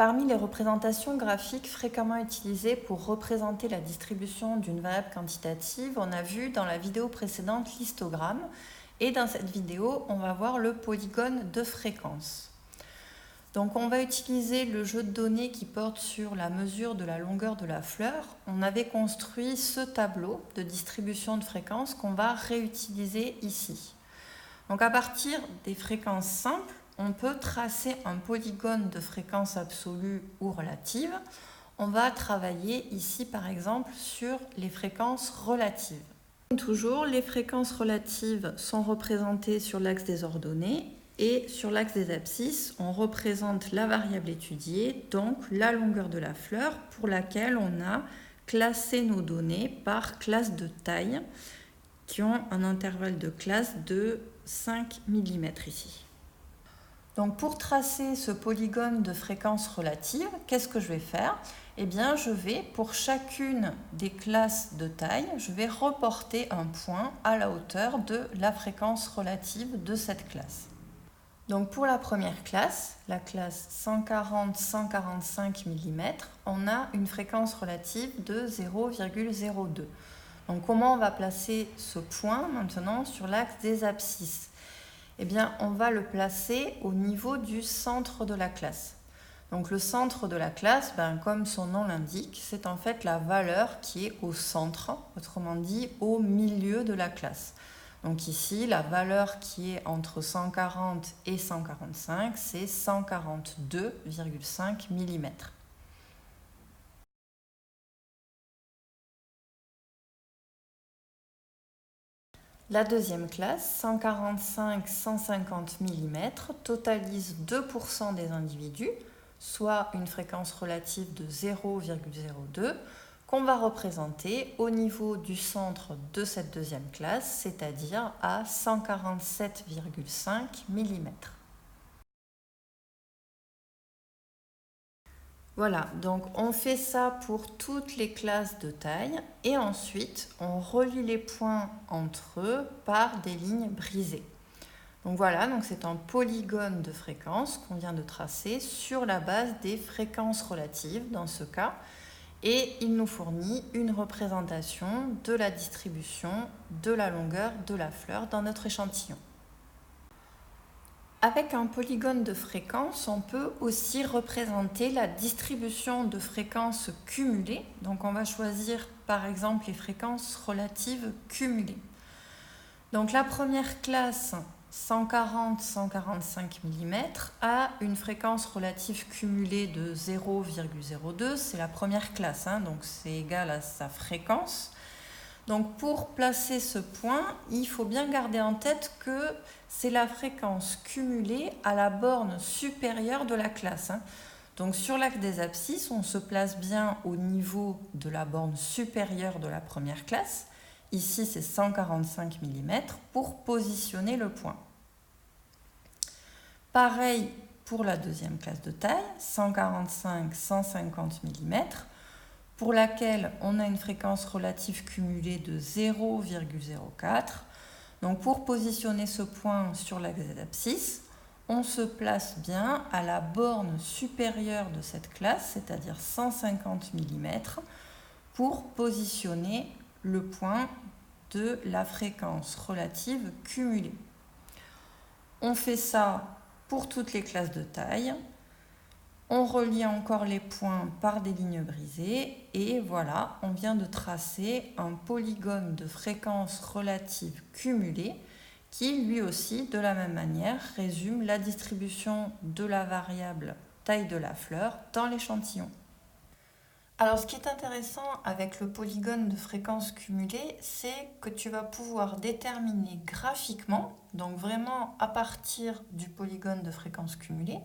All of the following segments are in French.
Parmi les représentations graphiques fréquemment utilisées pour représenter la distribution d'une variable quantitative, on a vu dans la vidéo précédente l'histogramme et dans cette vidéo, on va voir le polygone de fréquence. Donc on va utiliser le jeu de données qui porte sur la mesure de la longueur de la fleur. On avait construit ce tableau de distribution de fréquences qu'on va réutiliser ici. Donc à partir des fréquences simples, on peut tracer un polygone de fréquence absolue ou relative. On va travailler ici par exemple sur les fréquences relatives. Comme toujours, les fréquences relatives sont représentées sur l'axe des ordonnées et sur l'axe des abscisses, on représente la variable étudiée, donc la longueur de la fleur pour laquelle on a classé nos données par classe de taille qui ont un intervalle de classe de 5 mm ici. Donc pour tracer ce polygone de fréquence relative, qu'est-ce que je vais faire? Eh bien, je vais, pour chacune des classes de taille, je vais reporter un point à la hauteur de la fréquence relative de cette classe. Donc pour la première classe, la classe 140-145 mm, on a une fréquence relative de 0,02. Donc comment on va placer ce point maintenant sur l'axe des abscisses? Eh bien, on va le placer au niveau du centre de la classe. Donc le centre de la classe, comme son nom l'indique, c'est en fait la valeur qui est au centre, autrement dit au milieu de la classe. Donc ici, la valeur qui est entre 140 et 145, c'est 142,5 mm. La deuxième classe, 145-150 mm, totalise 2% des individus, soit une fréquence relative de 0,02, qu'on va représenter au niveau du centre de cette deuxième classe, c'est-à-dire à 147,5 mm. Voilà, donc on fait ça pour toutes les classes de taille et ensuite on relie les points entre eux par des lignes brisées. Donc voilà, donc c'est un polygone de fréquences qu'on vient de tracer sur la base des fréquences relatives dans ce cas et il nous fournit une représentation de la distribution de la longueur de la fleur dans notre échantillon. Avec un polygone de fréquences, on peut aussi représenter la distribution de fréquences cumulées. Donc on va choisir par exemple les fréquences relatives cumulées. Donc la première classe, 140-145 mm, a une fréquence relative cumulée de 0,02. C'est la première classe, donc c'est égal à sa fréquence. Donc pour placer ce point, il faut bien garder en tête que c'est la fréquence cumulée à la borne supérieure de la classe. Donc sur l'axe des abscisses, on se place bien au niveau de la borne supérieure de la première classe. Ici, c'est 145 mm pour positionner le point. Pareil pour la deuxième classe de taille, 145-150 mm. Pour laquelle on a une fréquence relative cumulée de 0,04. Donc pour positionner ce point sur l'axe des abscisses, on se place bien à la borne supérieure de cette classe, c'est-à-dire 150 mm, pour positionner le point de la fréquence relative cumulée. On fait ça pour toutes les classes de taille. On relie encore les points par des lignes brisées et voilà, on vient de tracer un polygone de fréquences relatives cumulées qui, lui aussi, de la même manière, résume la distribution de la variable taille de la fleur dans l'échantillon. Alors, ce qui est intéressant avec le polygone de fréquences cumulées, c'est que tu vas pouvoir déterminer graphiquement, donc vraiment à partir du polygone de fréquences cumulées,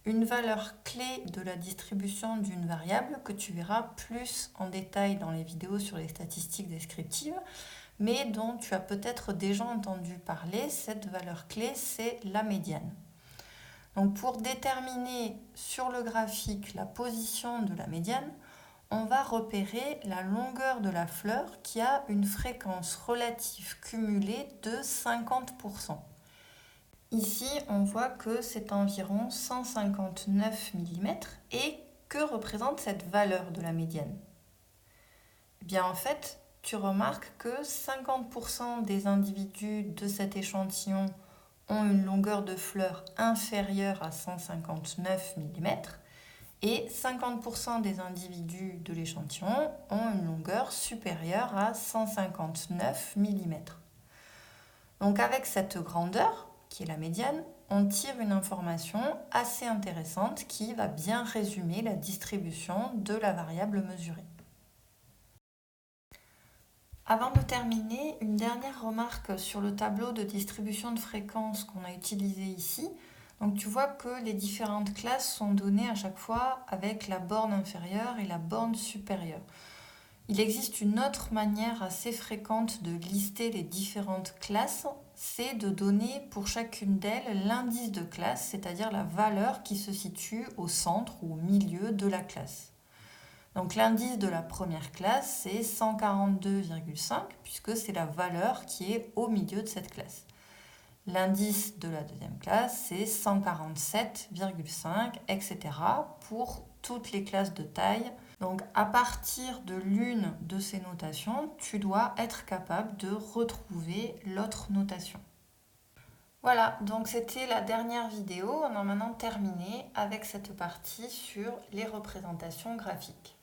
une valeur clé de la distribution d'une variable que tu verras plus en détail dans les vidéos sur les statistiques descriptives, mais dont tu as peut-être déjà entendu parler. Cette valeur clé, c'est la médiane. Donc pour déterminer sur le graphique la position de la médiane, on va repérer la longueur de la fleur qui a une fréquence relative cumulée de 50%. Ici, on voit que c'est environ 159 mm. Et que représente cette valeur de la médiane? Eh bien, en fait, tu remarques que 50% des individus de cet échantillon ont une longueur de fleur inférieure à 159 mm et 50% des individus de l'échantillon ont une longueur supérieure à 159 mm. Donc avec cette grandeur, qui est la médiane, on tire une information assez intéressante qui va bien résumer la distribution de la variable mesurée. Avant de terminer, une dernière remarque sur le tableau de distribution de fréquences qu'on a utilisé ici. Donc tu vois que les différentes classes sont données à chaque fois avec la borne inférieure et la borne supérieure. Il existe une autre manière assez fréquente de lister les différentes classes, c'est de donner pour chacune d'elles l'indice de classe, c'est-à-dire la valeur qui se situe au centre ou au milieu de la classe. Donc l'indice de la première classe, c'est 142,5 puisque c'est la valeur qui est au milieu de cette classe. L'indice de la deuxième classe, c'est 147,5, etc. pour toutes les classes de taille. Donc à partir de l'une de ces notations, tu dois être capable de retrouver l'autre notation. Voilà, donc c'était la dernière vidéo. On a maintenant terminé avec cette partie sur les représentations graphiques.